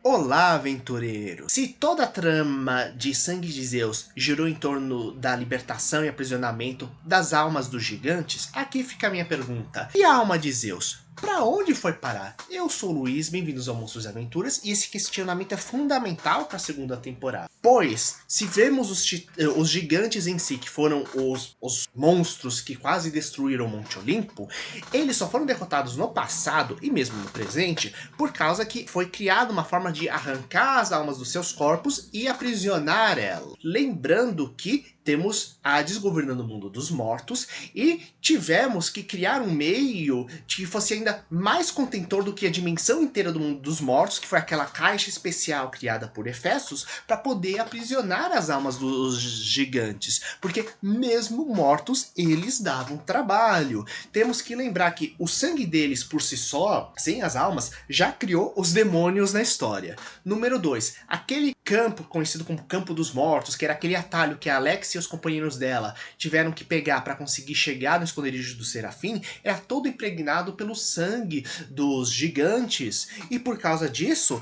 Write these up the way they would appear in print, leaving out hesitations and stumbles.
Olá, aventureiro! Se toda a trama de Sangue de Zeus girou em torno da libertação e aprisionamento das almas dos gigantes, aqui fica a minha pergunta. E a alma de Zeus? Pra onde foi parar? Eu sou o Luiz, bem-vindos ao Monstros e Aventuras, e esse questionamento é fundamental para a segunda temporada. Pois, se vemos os gigantes em si, que foram os monstros que quase destruíram o Monte Olimpo, eles só foram derrotados no passado e mesmo no presente por causa que foi criada uma forma de arrancar as almas dos seus corpos e aprisionar elas. Lembrando que temos Hades governando o mundo dos mortos e tivemos que criar um meio que fosse ainda mais contentor do que a dimensão inteira do mundo dos mortos, que foi aquela caixa especial criada por Hefestos para poder aprisionar as almas dos gigantes, porque mesmo mortos eles davam trabalho. Temos que lembrar que o sangue deles por si só, sem as almas, já criou os demônios na história. Número 2, aquele campo conhecido como Campo dos Mortos, que era aquele atalho que a Alex e os companheiros dela tiveram que pegar para conseguir chegar no esconderijo do Serafim, era todo impregnado pelo sangue dos gigantes, e por causa disso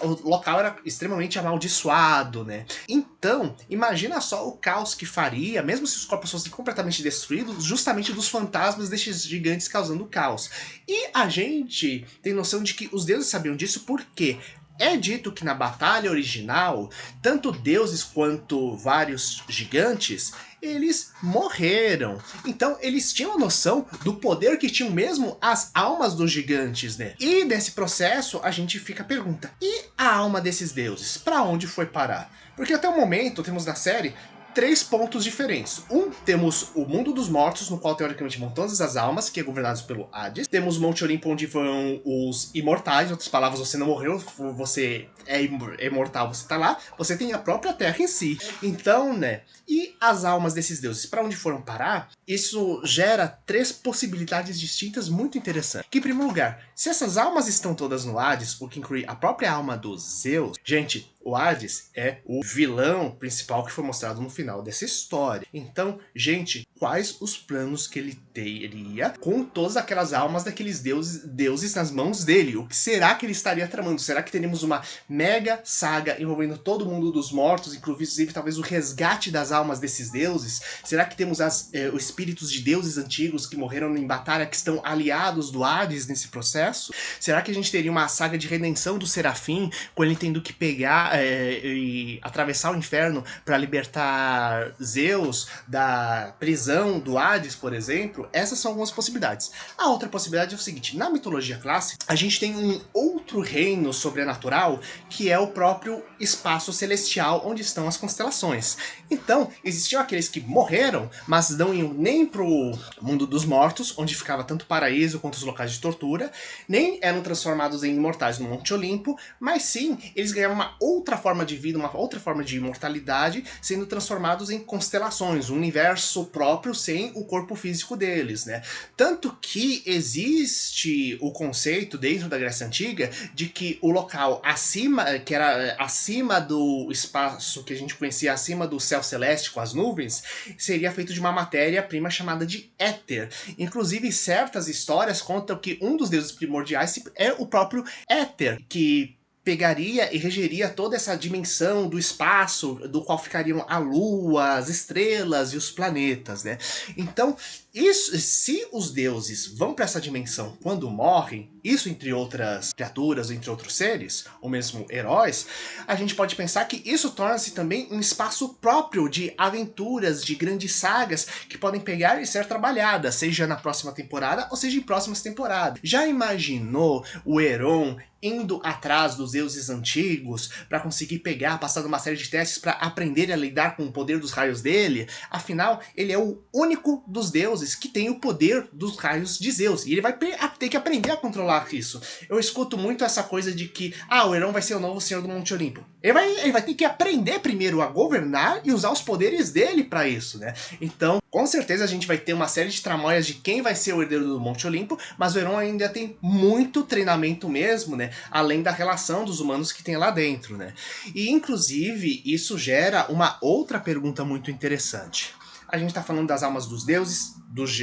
o local era extremamente amaldiçoado, né? Então, imagina só o caos que faria, mesmo se os corpos fossem completamente destruídos, justamente dos fantasmas destes gigantes causando caos. E a gente tem noção de que os deuses sabiam disso porque é dito que na batalha original, tanto deuses quanto vários gigantes, eles morreram. Então eles tinham a noção do poder que tinham mesmo as almas dos gigantes, né? E nesse processo a gente fica a pergunta, e a alma desses deuses? Para onde foi parar? Porque até o momento temos na série 3 pontos diferentes. Temos o mundo dos mortos, no qual teoricamente vão todas as almas, que é governado pelo Hades. Temos o Monte Olimpo, onde vão os imortais, em outras palavras, você não morreu, você é imortal, você tá lá. Você tem a própria Terra em si. Então, né, e as almas desses deuses, para onde foram parar? Isso gera 3 possibilidades distintas muito interessantes. Que, em primeiro lugar, se essas almas estão todas no Hades, o que inclui a própria alma dos Zeus, gente, o Hades é o vilão principal que foi mostrado no final dessa história. Então, gente, quais os planos que ele teria com todas aquelas almas daqueles deuses nas mãos dele? O que será que ele estaria tramando? Será que teremos uma mega saga envolvendo todo mundo dos mortos, inclusive talvez o resgate das almas desses deuses? Será que temos os espíritos de deuses antigos que morreram em batalha que estão aliados do Hades nesse processo? Será que a gente teria uma saga de redenção do Serafim, com ele tendo que pegar e atravessar o inferno para libertar Zeus da prisão do Hades, por exemplo? Essas são algumas possibilidades. A outra possibilidade é o seguinte: na mitologia clássica, a gente tem um outro reino sobrenatural que é o próprio espaço celestial, onde estão as constelações. Então, existiam aqueles que morreram, mas não iam nem pro mundo dos mortos, onde ficava tanto o paraíso quanto os locais de tortura, nem eram transformados em imortais no Monte Olimpo, mas sim, eles ganhavam uma outra forma de vida, uma outra forma de imortalidade, sendo transformados em constelações, um universo próprio sem o corpo físico deles, né? Tanto que existe o conceito dentro da Grécia Antiga de que o local acima, que era acima do espaço que a gente conhecia, acima do céu celeste com as nuvens, seria feito de uma matéria-prima chamada de éter. Inclusive, certas histórias contam que um dos deuses primordiais é o próprio éter, que pegaria e regeria toda essa dimensão do espaço, do qual ficariam a lua, as estrelas e os planetas, né? Então, isso, se os deuses vão para essa dimensão quando morrem, isso entre outras criaturas, entre outros seres, ou mesmo heróis, a gente pode pensar que isso torna-se também um espaço próprio de aventuras, de grandes sagas que podem pegar e ser trabalhadas, seja na próxima temporada ou seja em próximas temporadas. Já imaginou o Heron indo atrás dos deuses antigos para conseguir pegar, passando uma série de testes para aprender a lidar com o poder dos raios dele? Afinal, ele é o único dos deuses que tem o poder dos raios de Zeus, e ele vai ter que aprender a controlar isso. Eu escuto muito essa coisa de que o Heron vai ser o novo senhor do Monte Olimpo. Ele vai ter que aprender primeiro a governar e usar os poderes dele para isso, né? Então, com certeza a gente vai ter uma série de tramóias de quem vai ser o herdeiro do Monte Olimpo, mas o Heron ainda tem muito treinamento mesmo, né? Além da relação dos humanos que tem lá dentro, né? E, inclusive, isso gera uma outra pergunta muito interessante. A gente está falando das almas dos deuses,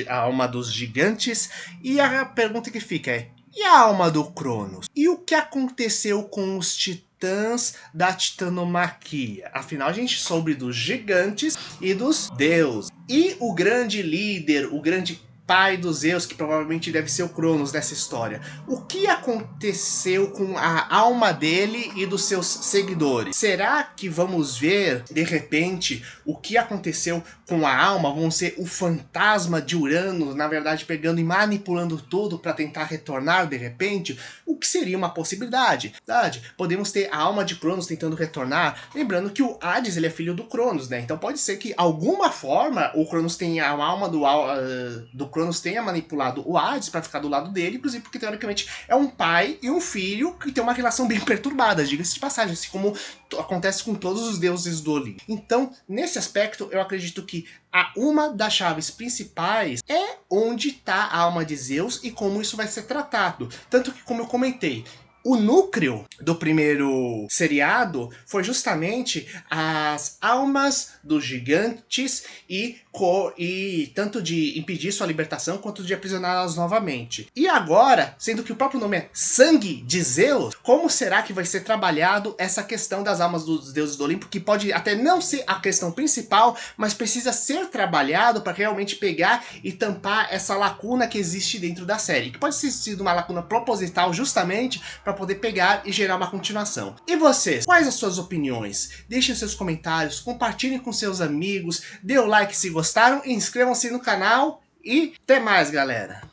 a alma dos gigantes, e a pergunta que fica é: E a alma do Cronos? E o que aconteceu com os titãs da titanomaquia? Afinal, a gente soube dos gigantes e dos deuses. E o grande líder, o grande pai dos Zeus, que provavelmente deve ser o Cronos dessa história. O que aconteceu com a alma dele e dos seus seguidores? Será que vamos ver, de repente, o que aconteceu com a alma? Vão ser o fantasma de Urano, na verdade, pegando e manipulando tudo para tentar retornar de repente? O que seria uma possibilidade? Podemos ter a alma de Cronos tentando retornar, lembrando que o Hades ele é filho do Cronos, né? Então pode ser que, alguma forma, o Cronos tenha a alma do Cronos tenha manipulado o Hades para ficar do lado dele, inclusive porque teoricamente é um pai e um filho que tem uma relação bem perturbada, diga-se de passagem, assim como acontece com todos os deuses do Olimpo. Então, nesse aspecto, eu acredito que uma das chaves principais é onde está a alma de Zeus e como isso vai ser tratado. Tanto que, como eu comentei, o núcleo do primeiro seriado foi justamente as almas dos gigantes e tanto de impedir sua libertação quanto de aprisioná-las novamente. E agora, sendo que o próprio nome é Sangue de Zeus, como será que vai ser trabalhado essa questão das almas dos deuses do Olimpo, que pode até não ser a questão principal, mas precisa ser trabalhado para realmente pegar e tampar essa lacuna que existe dentro da série, que pode ter sido uma lacuna proposital justamente para poder pegar e gerar uma continuação. E vocês, quais as suas opiniões? Deixem seus comentários, compartilhem com seus amigos, dê o like se gostaram, inscrevam-se no canal e até mais, galera!